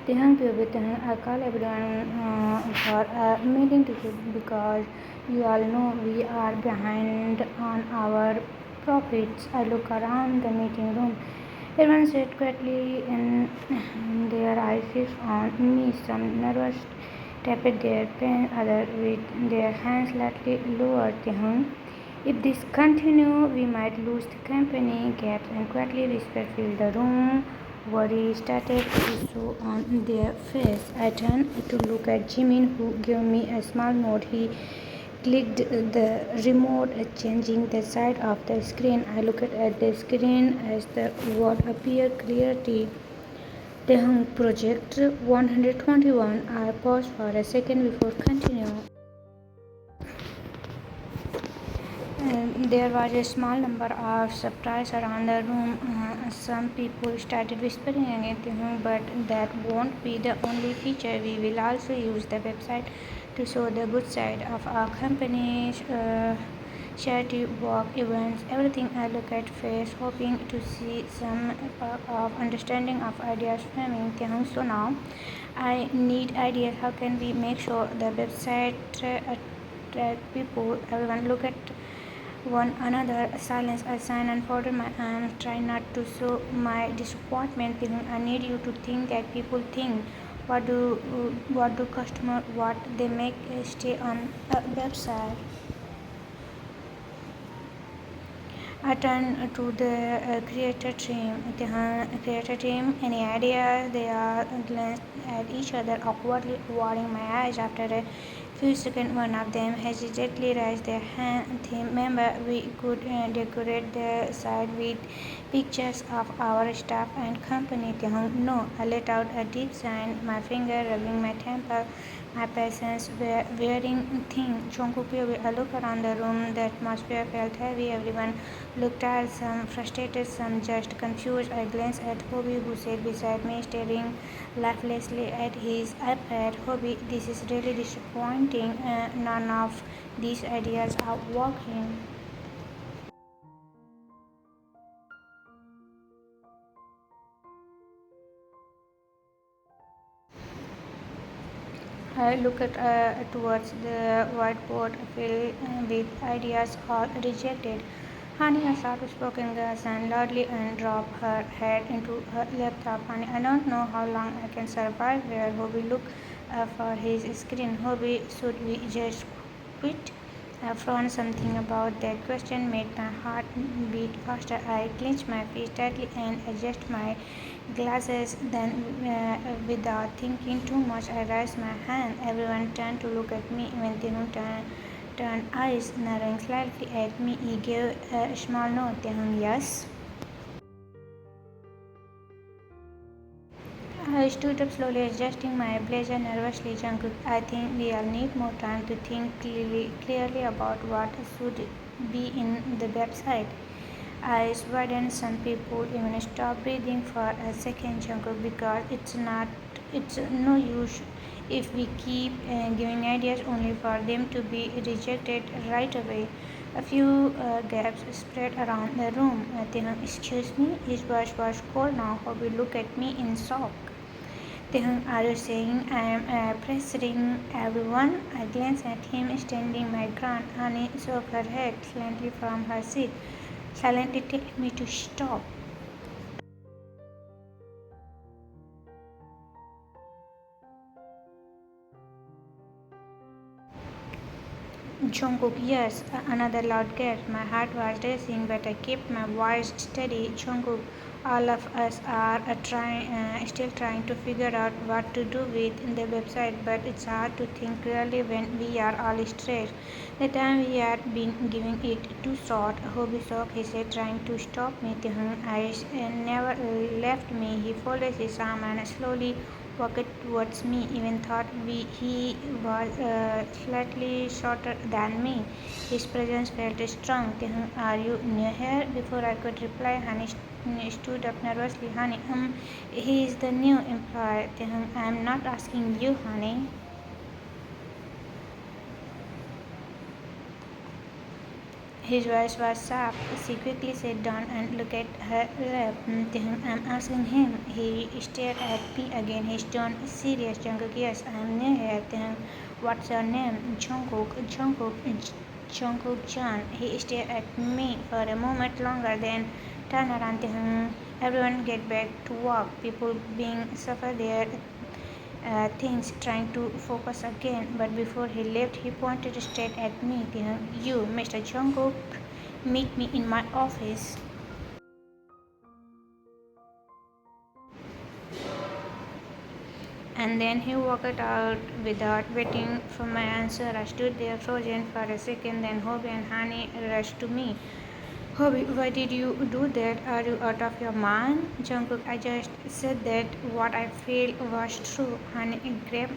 Thank you, I call everyone for a meeting because you all know we are behind on our profits. I look around the meeting room. Everyone sat quietly and their eyes fixed on me. Some nervous tapped their pen, others with their hands slightly lowered. If this continue, we might lose the company. Gaps and quietly whispered filled the room. Worry started to show on their face. I turned to look at Jimin, who gave me a small nod. He clicked the remote, changing the side of the screen. I looked at the screen as the word appeared clearly. Tehung Project 121. I paused for a second before continuing. There was a small number of surprise around the room. Some people started whispering anything, but that won't be the only feature. We will also use the website to show the good side of our company's charity work, events, everything. I look at face, hoping to see some of understanding of ideas framing. So now, I need ideas. How can we make sure the website attract people? Everyone look at one another. Silence. I sign and folded my arms, trying not to show my disappointment. I need you to think that people think. What do customers what they make stay on a website? I turn to the creator team. Any ideas? They are glanced at each other awkwardly, avoiding my eyes. After a few seconds, one of them hesitantly raised their hand. Remember, we could decorate the site with pictures of our staff and company. No, I let out a deep sigh, my finger rubbing my temple. My patience were wearing thin. I looked around the room. The atmosphere felt heavy. Everyone looked tired, some frustrated, some just confused. I glanced at Hobie, who sat beside me, staring lifelessly at his iPad. Hobie, this is really disappointing. None of these ideas are working. I looked towards the whiteboard filled with ideas all rejected. Honey, I soft-spoken glass and loudly and dropped her head into her laptop. Honey, I don't know how long I can survive here. Hobie looked for his screen. Hobie, should we just quit? I frowned. Something about that question made my heart beat faster. I clenched my fist tightly and adjusted my glasses. Then, without thinking too much, I raised my hand. Everyone turned to look at me. Even Tinun turned eyes, narrowing slightly at me. He gave a small nod. Yes. I stood up slowly, adjusting my blazer nervously. Jungkook, I think we all need more time to think clearly about what should be in the website. I widened. Some people even stop breathing for a second, Jungkook, because it's no use if we keep giving ideas only for them to be rejected right away. A few gaps spread around the room. Excuse me, his voice was cold now. Hobby looked at me in shock. Are you saying I am pressuring everyone? I glanced at him, standing my ground. Annie shook her head slightly from her seat, silently telling me to stop. Jungkook, yes, another loud gasp. My heart was racing, but I kept my voice steady. Jungkook, all of us are still trying to figure out what to do with the website, but it's hard to think clearly when we are all stressed. The time we had been giving it too short. Hobisok, he said, trying to stop me. Tehun eyes never left me. He folded his arm and slowly walked towards me. Even thought he was slightly shorter than me. His presence felt strong. Are you new here? Before I could reply, Hani stood up nervously. Hani, he is the new employee. I am not asking you, Hani. His voice was sharp. She quickly sat down and looked at her lap. I'm asking him. He stared at me again, his tone serious. Jungkook, yes, I'm new here. What's your name? Jungkook. Jungkook Chan. He stared at me for a moment longer, then turned around. Everyone get back to work. People being suffer their things, trying to focus again. But before he left, he pointed straight at me. You, Mr. Jungkook, meet me in my office. And then he walked out without waiting for my answer. I stood there frozen for a second, then Hobie and Hani rushed to me. Hobie, why did you do that? Are you out of your mind? Jungkook, I just said that what I feel was true. Hani grabbed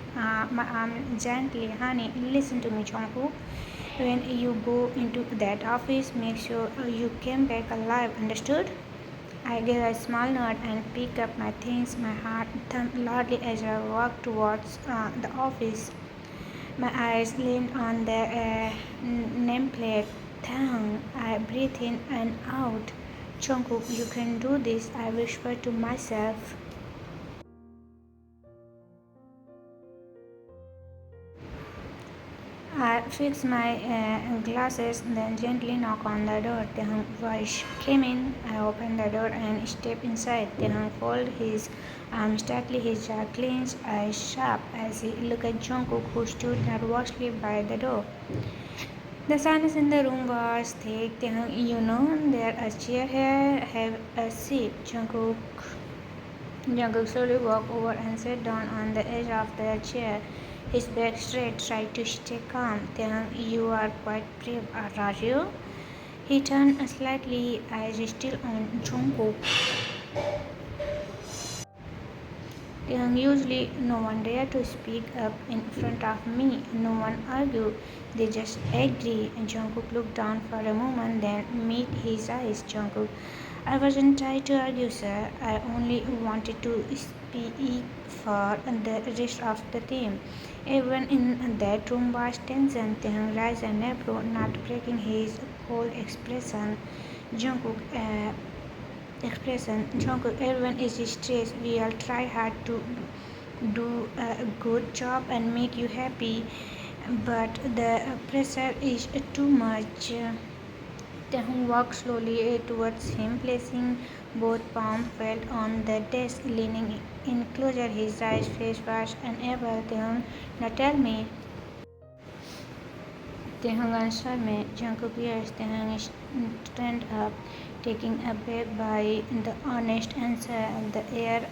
my arm gently. Hani, listen to me, Jungkook. When you go into that office, make sure you came back alive, understood? I gave a small nod and picked up my things. My heart thumped loudly as I walked towards the office. My eyes leaned on the nameplate. Thang. I breathed in and out. Jungkook, you can do this, I whispered to myself. I fixed my glasses, then gently knocked on the door. Tehang voice came in. I opened the door and stepped inside. Tehang folded his arms tightly, his jaw clenched, eyes sharp as he looked at Jungkook, who stood nervously by the door. The silence in the room was thick. Tehang, you know, there's a chair here. Have a seat. Jungkook slowly walked over and sat down on the edge of the chair. His back straight, tried to stay calm. Then you are quite brave, are you? He turned slightly, eyes still on Jungkook. Usually, no one dared to speak up in front of me. No one argued. They just agreed. Jungkook looked down for a moment, then met his eyes. Jungkook, I wasn't trying to argue, sir. I only wanted to speak for the rest of the team. Everyone in that room was tension. Taehyung raised an eyebrow, not breaking his cold Jungkook, uh, Jungkook, everyone is stressed. We all try hard to do a good job and make you happy, but the pressure is too much. Taehyung walked slowly towards him, placing both palms flat on the desk, leaning in closer. His eyes face was unable. Taehyung, now tell me. Taehyung answered me. Jungkook, yes. Taehyung stand up, taking aback by the honest answer. The air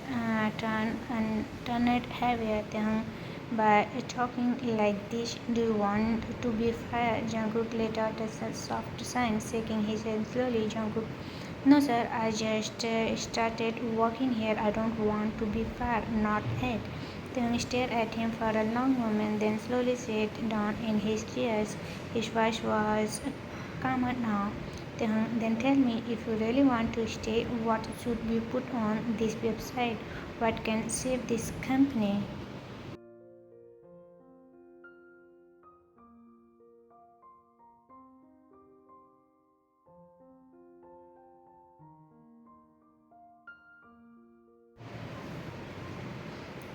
turned heavier. Taehyung, by talking like this, do you want to be fired? Jungkook let out a soft sign, shaking his head slowly. Jungkook, no sir, I just started working here. I don't want to be fired, not yet. Taehyung stared at him for a long moment, then slowly sat down in his chair. His voice was calmer now. Then tell me, if you really want to stay, what should we put on this website? What can save this company?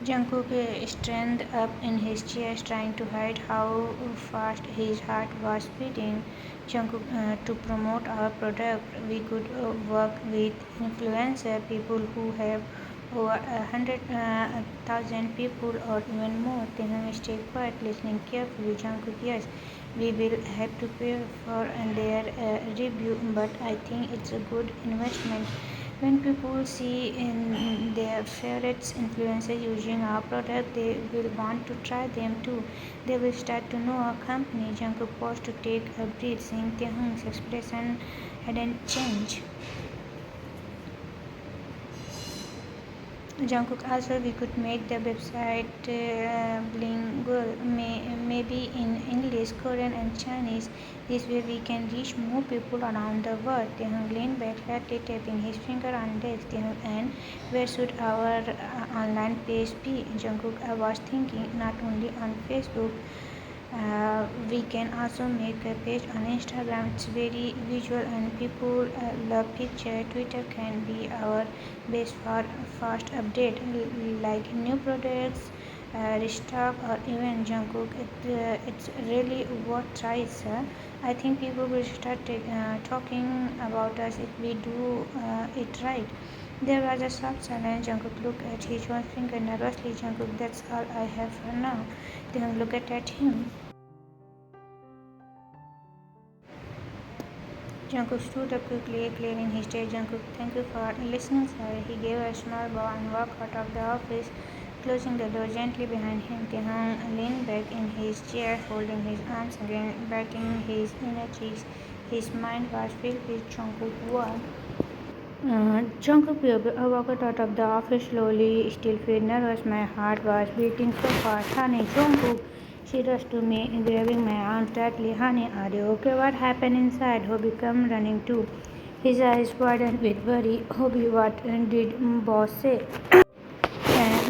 Jungkook straightened up in his chair, trying to hide how fast his heart was beating. Jungkook, to promote our product, we could work with influencer people who have over 100,000 people or even more. Taehyung stayed quiet, listening carefully. Jungkook, yes, we will have to pay for their review, but I think it's a good investment. When people see in their favorites influencers using our product, they will want to try them too. They will start to know our company. Jungkook paused to take a breath, seeing Taehyung's expression hadn't changed. Jungkook also we could make the website bilingual, maybe in English, Korean and Chinese. This way we can reach more people around the world. Taehyung leaned back, lightly tapping his finger on desk. And where should our online page be? Jungkook, I was thinking not only on Facebook, We can also make a page on Instagram. It's very visual and people love picture. Twitter can be our base for fast update like new products, restock or even junk cook. It's really worth tries. I think people will start talking about us if we do it right. There was a soft silence. Jungkook looked at his one finger nervously. Jungkook, that's all I have for now. Then looked at him. Jungkook stood up quickly, clearing his tray. Jungkook, thank you for listening, sir. He gave a small bow and walked out of the office, closing the door gently behind him. Taehyung leaned back in his chair, folding his arms again, backing his inner cheeks. His mind was filled with Jungkook's word. Jungkook walked out of the office slowly, still feeling nervous. My heart was beating so fast. Honey, Jungkook, she rushed to me, grabbing my arm tightly. Honey, are you okay? What happened inside? Hobie came running too. His eyes widened with worry. Hobie, what did boss say?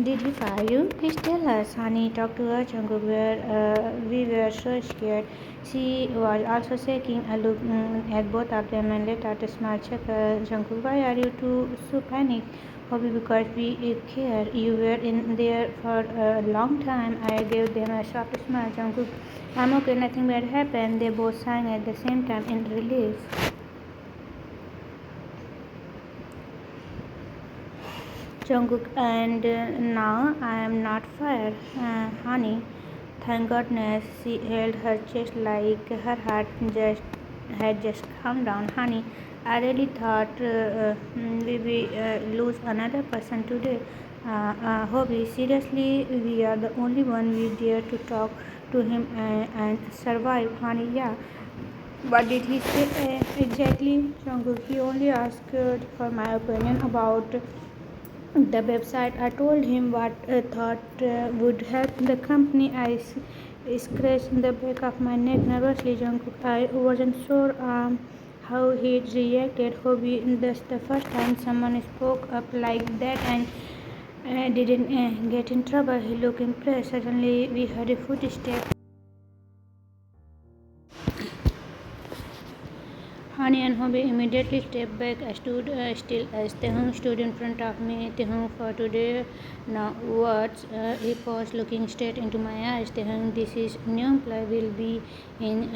Did he fire you? Please tell us, honey. Talk to her, Jungkook. We were so scared. She was also shaking. I looked at both of them and let out a small chuckle. Jungkook, why are you two so panicked? Hobby, because we care. You were in there for a long time. I gave them a soft smile. Jungkook, I'm okay. Nothing bad happened. They both sang at the same time in relief. Jungkook, and now I am not fired, honey. Thank goodness. She held her chest like her heart just had just calmed down. Honey, I really thought we will lose another person today. Hobby, seriously, we are the only one we dare to talk to him and survive. Honey, yeah. What did he say exactly? Jungkook, he only asked for my opinion about the website. I told him what I thought would help the company. I scratched the back of my neck nervously. Jungkook, I wasn't sure how he reacted. Hobie, that's the first time someone spoke up like that and didn't get in trouble. He looked impressed. Suddenly, we heard a footstep. Hani and Hobby immediately stepped back. I stood still as Taehyung stood in front of me. Taehyung, for today, now what? He paused, looking straight into my eyes. Taehyung, this is new employee will be in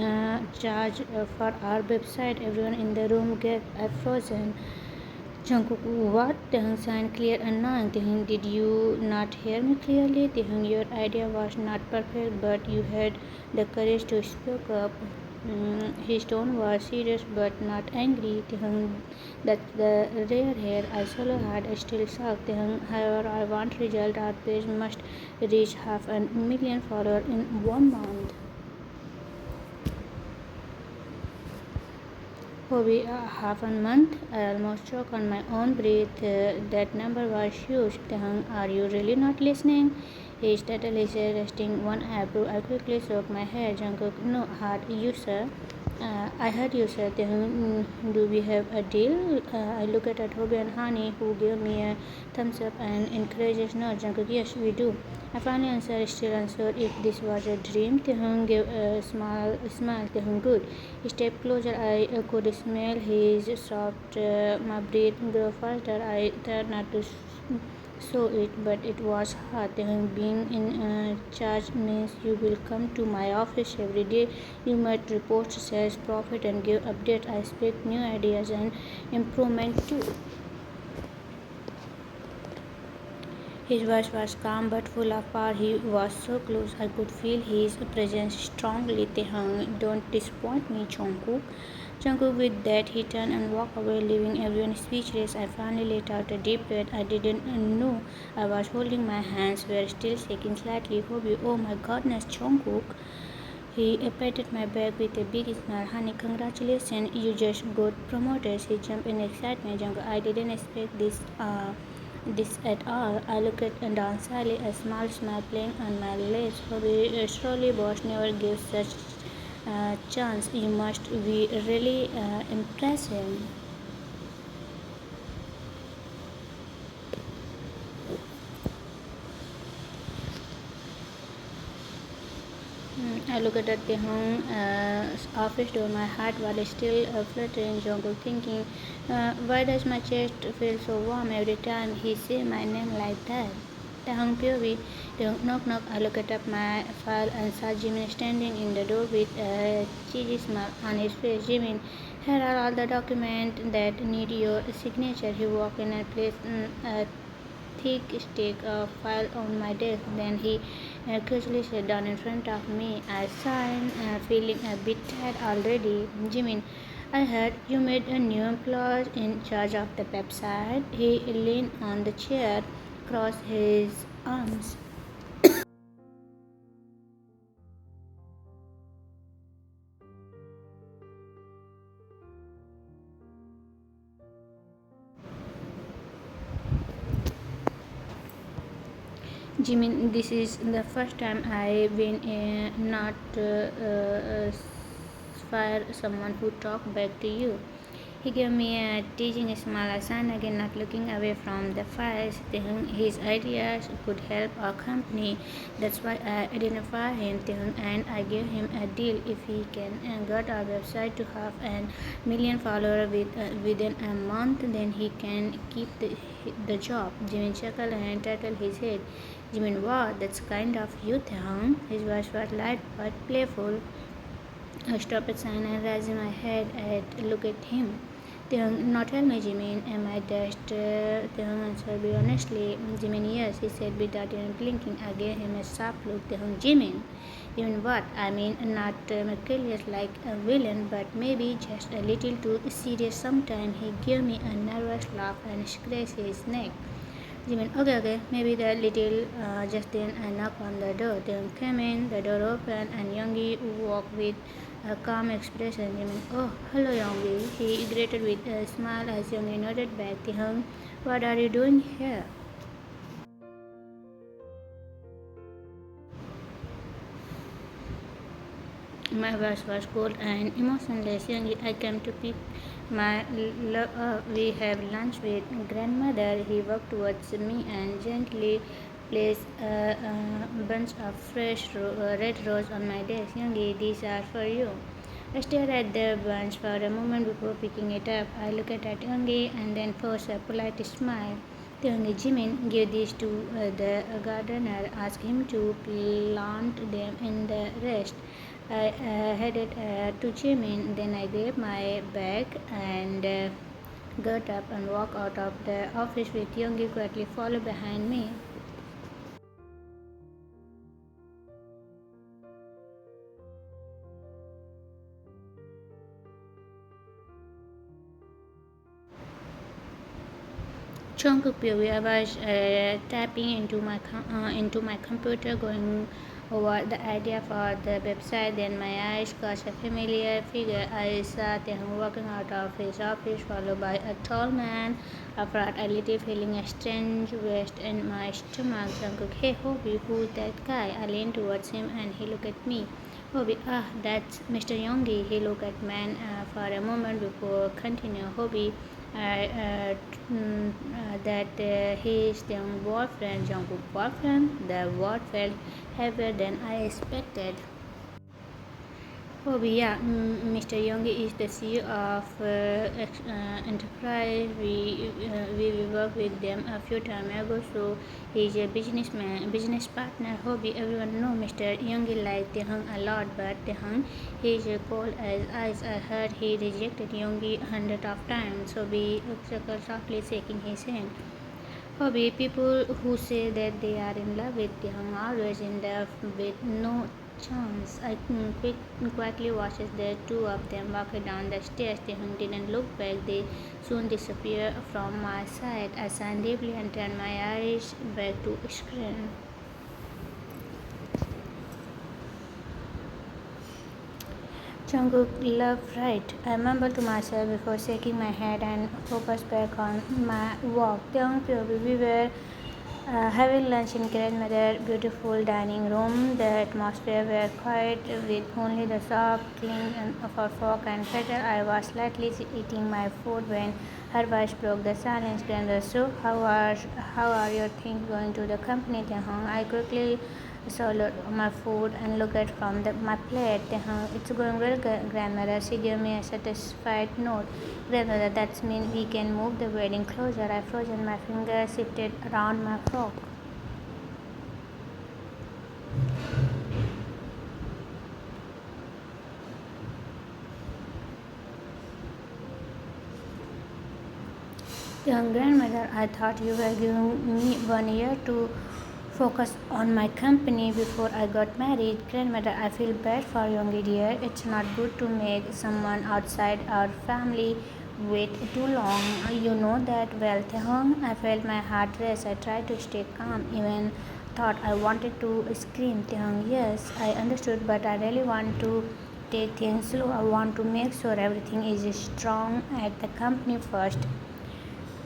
charge for our website. Everyone in the room get frozen. Jungkook, what? Taehyung sounded clear and annoying. Taehyung, did you not hear me clearly? Taehyung, your idea was not perfect, but you had the courage to speak up. His tone was serious but not angry. That's the rare hair I solo had. I still suck. However, I want result. Our page must reach 500,000 followers in 1 month. Hobby, half a month. I almost choked on my own breath. That number was huge. Are you really not listening? He started his resting one eyebrow. I quickly shook my head. Jungkook, no, heard you, sir. I heard you, sir. Do we have a deal? I looked at Hobby and Hani, who gave me a thumbs up and encourages no. Jungkook, yes, we do. I finally answered, still unsure if this was a dream. Taehyung gave a smile. Taehyung, good. He stepped closer. I could smell his soft. My breath grew faster. I tried not to show it, but it was hard. Being in charge means you will come to my office every day. You might report sales, profit, and give updates. I expect new ideas and improvement too. His voice was calm but full of power. He was so close. I could feel his presence strongly. Taehyung, don't disappoint me, Jungkook. Jungkook, with that, he turned and walked away, leaving everyone speechless. I finally let out a deep breath. I didn't know I was holding. My hands were still shaking slightly. Hobby, oh my goodness, Jungkook. He patted my back with a big smile. Honey, congratulations, you just got promoted. He jumped in excitement. Jungkook, I didn't expect this at all. I looked at down sadly, a small smile playing on my lips. Hobby, surely boss never gives such chance. You must be really impressive. I looked at the home office door. My heart was still fluttering. Jungkook thinking, why does my chest feel so warm every time he say my name like that? Tahong POV, knock knock. I looked up my file and saw Jimin standing in the door with a cheesy smile on his face. Jimin, here are all the documents that need your signature. He walked in and placed a thick stick of file on my desk. Then he casually sat down in front of me. I signed, feeling a bit tired already. Jimin, I heard you made a new employee in charge of the website. He leaned on the chair, crossed his arms. Jimin, this is the first time I've been not fire someone who talked back to you. He gave me a teasing smile. I signed again, not looking away from the files. His ideas could help our company. That's why I identified him and I gave him a deal. If he can get our website to half a million followers within a month, then he can keep the job. Jimin chuckled and tattled his head. Jimin, wow, that's kind of you, Taehyung. His voice was light but playful. I stopped at sign and raising my head and looked at him. Not tell me, Jimin, am I dashed? Tehung answered me honestly. Jimin, yes, he said without even blinking. I gave him a sharp look. Tehung, Jimin, even what? I mean, not mysterious like a villain, but maybe just a little too serious sometimes. He gave me a nervous laugh and scratched his neck. Jimin, okay, maybe that little. Just then I knocked on the door. Then came in, the door opened, and Youngie walked with a calm expression. Jimin, oh, hello Youngie. He greeted with a smile as Youngie nodded back. Tehung, what are you doing here? My voice was cold and emotionless. Youngie, I came to pick my love up. We have lunch with grandmother. He walked towards me and gently placed a bunch of fresh red roses on my desk. Youngie, these are for you. I stared at the bunch for a moment before picking it up. I looked at Youngie and then forced a polite smile. Youngie, Jimin, give these to the gardener. Ask him to plant them in the rest. I headed to Jimin. Then I grabbed my bag and got up and walked out of the office with Youngie quietly followed behind me. Jungkook POV. I was tapping into my computer, going over the idea for the website. Then my eyes caught a familiar figure. I saw him walking out of his office, followed by a tall man. I felt a little feeling a strange waste in my stomach. Jungkook, hey Hobie, who's that guy? I leaned towards him and he looked at me. Hobie, that's Mr. Youngie. He looked at man for a moment before continuing. Hobie, that his young boyfriend, Jungkook boyfriend, the word felt heavier than I expected. Oh, yeah, Mr. Youngie is the CEO of Enterprise. We worked with them a few times ago, so he's a business partner. Hobby, everyone know Mr. Youngie liked Tehung a lot, but Tehung, he's cold as ice. I heard he rejected Youngie hundreds of times, so we chuckled softly, shaking his hand. Hobby, people who say that they are in love with Tehung always end up with no chance. I quietly watched the two of them walk down the stairs. Tehung didn't look back. They soon disappeared from my sight. I sighed deeply and turned my eyes back to screen. Jungkook love right. I mumbled to myself before shaking my head and focused back on my walk. We were having lunch in grandmother's beautiful dining room. The atmosphere was quiet with only the soft cling of a fork and platter. I was slightly eating my food when Her voice broke the silence. Grandmother, so how are your things going to the company, Tehong? I quickly swallowed my food and looked at from my plate. Tehong, it's going well, grandmother. She gave me a satisfied note. Grandmother, that means we can move the wedding closer. I frozen my fingers, shifted around my frock. Young grandmother, I thought you were giving me 1 year to focus on my company before I got married. Grandmother, I feel bad for young dear. It's not good to make someone outside our family wait too long. You know that well, Tehong. I felt my heart race. I tried to stay calm, even thought I wanted to scream. Tehong, yes, I understood, but I really want to take things slow. I want to make sure everything is strong at the company first.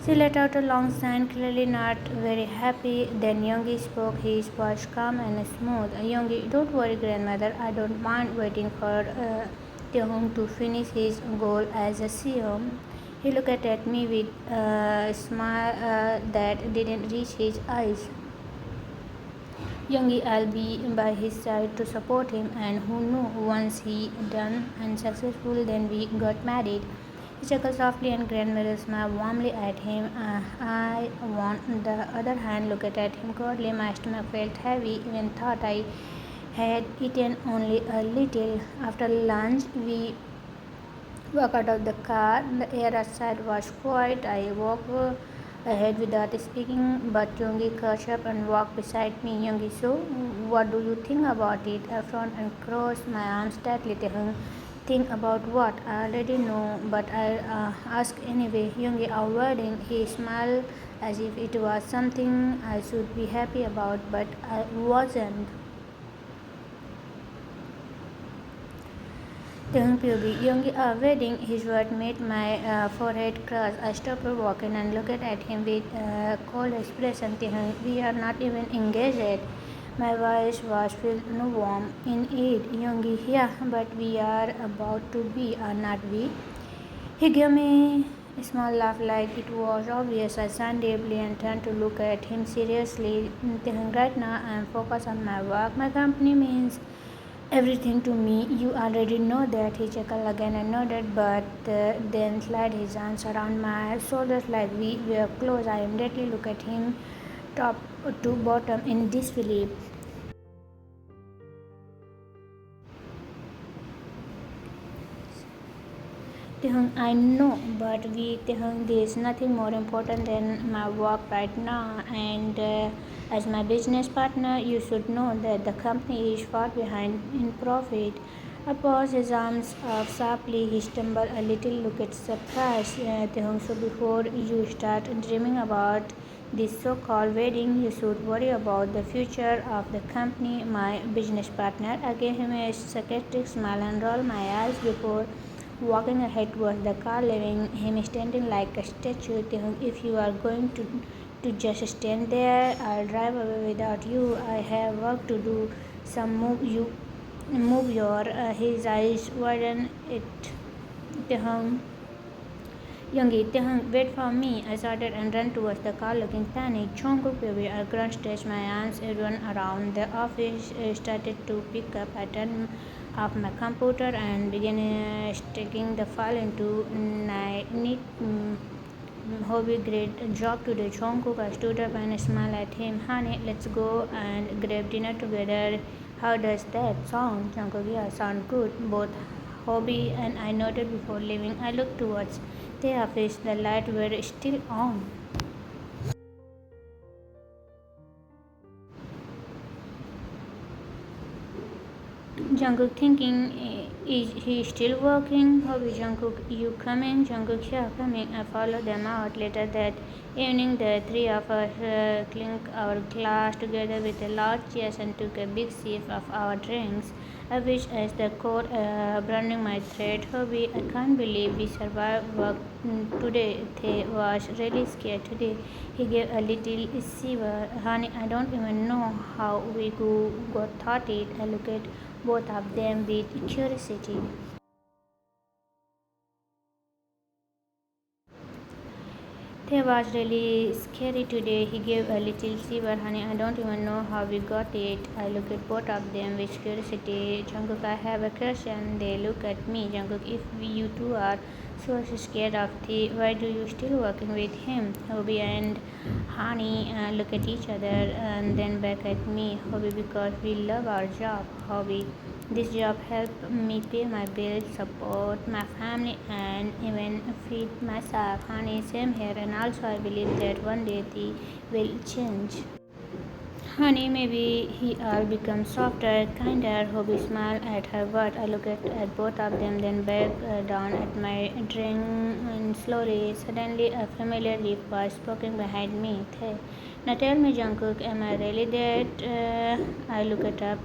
She let out a long sigh, clearly not very happy. Then Youngie spoke, his voice calm and smooth. Youngie, don't worry, grandmother. I don't mind waiting for Tehong to finish his goal as a CEO. He looked at me with a smile that didn't reach his eyes. Youngie, I'll be by his side to support him, and who knew, once he done and successful, then we got married. He chuckled softly and grandmother smiled warmly at him. I, on the other hand, looked at him coldly. My stomach felt heavy, even thought I had eaten only a little. After lunch, we walked out of the car. The air outside was quiet. I walked ahead without speaking, but Youngie caught up and walked beside me. Youngie, so what do you think about it? I frowned and crossed my arms tightly. Think about what? I already know, but I'll ask anyway. Youngie, our wedding. He smiled as if it was something I should be happy about, but I wasn't. Tehung POV. Youngie, our wedding. His word made my forehead cross. I stopped walking and looked at him with a cold expression. Tehung, we are not even engaged. My voice was filled warm in it. Youngie, yeah, but we are about to be, are not we? He gave me a small laugh like it was obvious. I sighed deeply and turned to look at him seriously. Right now I am focused on my work. My company means everything to me. You already know that. He chuckled again and nodded, but then slid his arms around my shoulders like we were close. I immediately looked at him top to bottom in disbelief. Tehung, I know, but Tehung, there is nothing more important than my work right now. And as my business partner, you should know that the company is far behind in profit. I paused his arms up sharply. He stumbled a little, looked surprised. Tehung, so before you start dreaming about this so-called wedding, you should worry about the future of the company. My business partner, I gave him a sarcastic smile and rolled my eyes before walking ahead towards the car, leaving him standing like a statue. If you are going to just stand there, I'll drive away without you. I have work to do. Some move your. His eyes widen. It. Tehung, Youngie, Tehung, wait for me. I started and ran towards the car looking panicked. Jungkook baby, I grunt, stretched my arms. Everyone around the office started to pick up. I turned off my computer and began sticking the file into neat hobby grade job today. Jungkook, I stood up and smiled at him. Honey, let's go and grab dinner together. How does that sound? Jungkook, yeah, sound good. Both hobby and I nodded before leaving. I looked towards the office. The lights were still on. Jungkook thinking, is he still working? Hobby Jungkook, you coming? Jungkook, yeah, coming. I followed them out. Later that evening, the three of us clinked our glass together with a large cheers and took a big sip of our drinks. I wish as the cold burning my throat. Hobby, I can't believe we survived work today. They was really scared today. He gave a little shiver. Honey, I don't even know how we got thought it. I looked at both of them with curiosity. They was really scary today. He gave a little shiver. Honey, I don't even know how we got it. I look at both of them with curiosity. Jungkook, I have a question. They look at me. Jungkook, if you two are so scared of the, why do you still working with him? Hobie and Honey look at each other and then back at me. Hobie, because we love our job. Hobie, this job helps me pay my bills, support my family, and even feed myself. Honey, same here, and also I believe that one day they will change. Honey, maybe he'll become softer, kinder. Hobie smiled at her word. I looked at both of them, then back down at my drink, and slowly, suddenly, a familiar deep voice spoken behind me. Hey, now tell me, Jungkook, am I really that? I looked up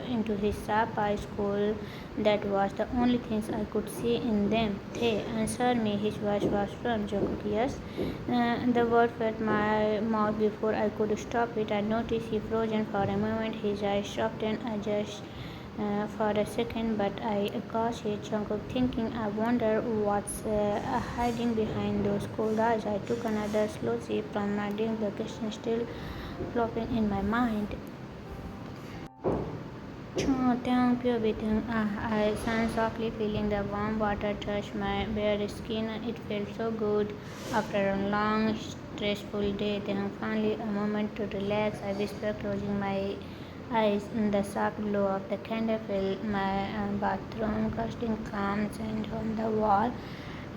into his sharp eyes, cool. That was the only things I could see in them. Hey, answer me. His voice was firm. Jungkook, yes. The word felt my mouth before I could stop it. I noticed he frozen for a moment. His eyes softened just for a second, but I caught it. Jungkook, thinking, I wonder what's hiding behind those cold eyes. I took another slow sip from my drink, the question still flopping in my mind. Thank you, everything. I sang softly, feeling the warm water touch my bare skin. It felt so good after a long, stressful day. Then finally, a moment to relax. I whispered, closing my eyes. The soft glow of the candle filled my bathroom, casting calm sand on the wall.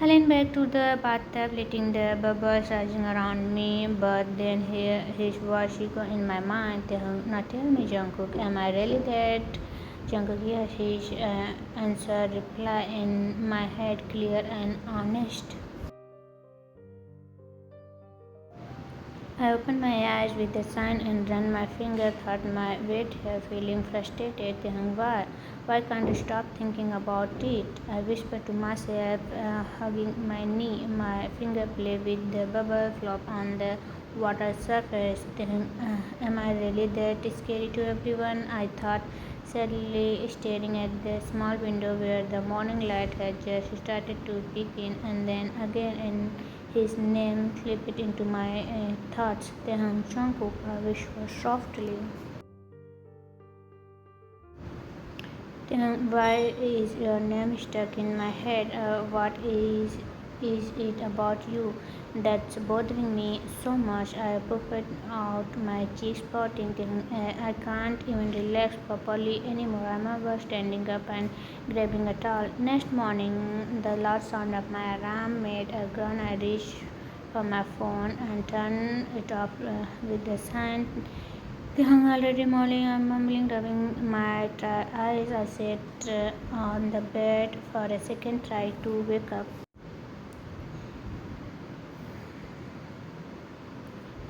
I leaned back to the bathtub, letting the bubbles rising around me, but then his voice echoed in my mind. Now tell me, Jungkook, am I really that? Jungkook, yes, his answer reply in my head, clear and honest. I opened my eyes with a sign and ran my finger through my wet hair, feeling frustrated. Thinking, why can't you stop thinking about it? I whispered to myself, hugging my knee. My finger played with the bubble flop on the water surface. Thinking, am I really that scary to everyone? I thought, sadly staring at the small window where the morning light had just started to peek in, and then again and his name slipped into my thoughts. Tehang Jungkook, I whispered softly. Tehang, why is your name stuck in my head? What is it about you that's bothering me so much? I puffed out my cheeks, pouting. I can't even relax properly anymore. I remember standing up and grabbing a towel. Next morning, the loud sound of my alarm made a groan. I reached for my phone and turned it off with the sign. They hung already morning. I'm mumbling, rubbing my eyes. I sat on the bed for a second, tried to wake up.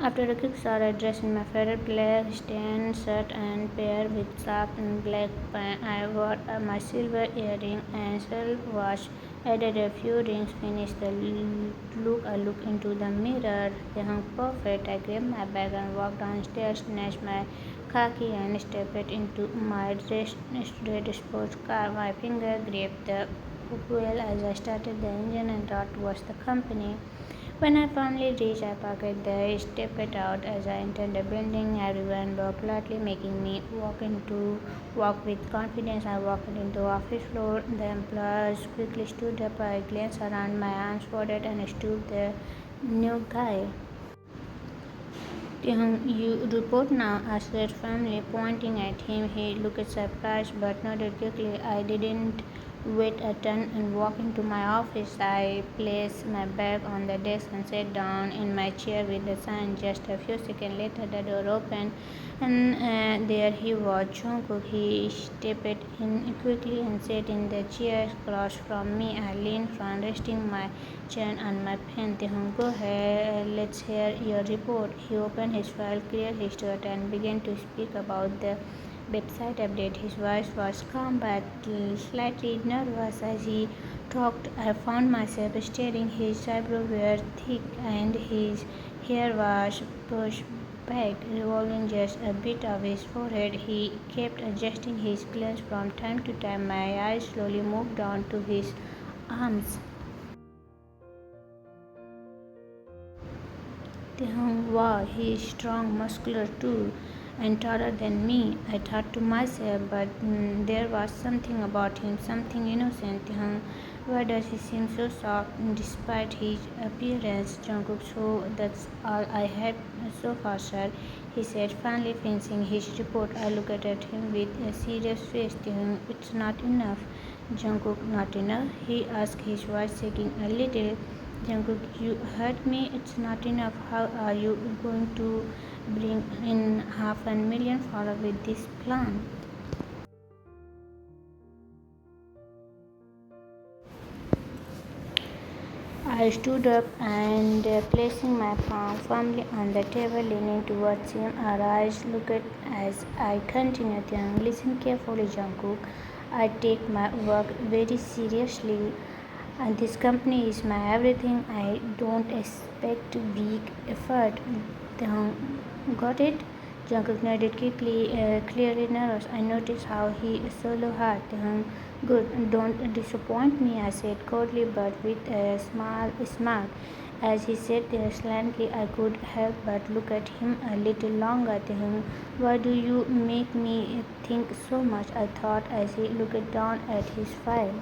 After a quick shower, I dressed in my favorite black stained shirt and pair with soft and black pants. I wore my silver earring and silk watch. Added a few rings, finished the look. I looked into the mirror. They hung perfect. I grabbed my bag and walked downstairs, snatched my car key and stepped into my red sports car. My finger gripped the wheel as I started the engine and thought was the company. When I finally reached, I parked there, stepped out as I entered the building. Everyone looked politely, making me walk with confidence. I walked into the office floor. The employees quickly stood up. I glanced around, my arms folded, and stood the new guy. You report now, asked their family, pointing at him. He looked surprised but nodded quickly. I didn't wait a turn and walked into my office. I placed my bag on the desk and sat down in my chair with the sign. Just a few seconds later, the door opened, and there he was, Jungkook. He stepped in quickly and sat in the chair across from me. I leaned from resting my chin on my pen. Tehun, go ahead, let's hear your report. He opened his file, cleared his throat, and began to speak about the website update. His voice was calm but slightly nervous as he talked. I found myself staring. His eyebrows were thick and his hair was pushed back, revolving just a bit of his forehead. He kept adjusting his glance from time to time. My eyes slowly moved down to his arms. Wow, he is strong, muscular too, and taller than me. I thought to myself, but there was something about him, something innocent. Why does he seem so soft despite his appearance? Jungkook, so that's all I had so far, sir, he said, finally finishing his report. I looked at him with a serious face. It's not enough. Jungkook, not enough? He asked, his voice shaking a little. Jungkook, you heard me. It's not enough. How are you going to bring in 500,000 followers with this plan? I stood up and placing my palm firmly on the table, leaning towards him, our eyes looked as I continued. Listen carefully, Jungkook. I take my work very seriously. And this company is my everything. I don't expect weak effort. Got it? Jungkook nodded quickly, clearly nervous. I noticed how he swallowed hard. Good, don't disappoint me, I said coldly but with a smile. As he sat there silently, I could help but look at him a little longer. Why do you make me think so much? I thought as he looked down at his file.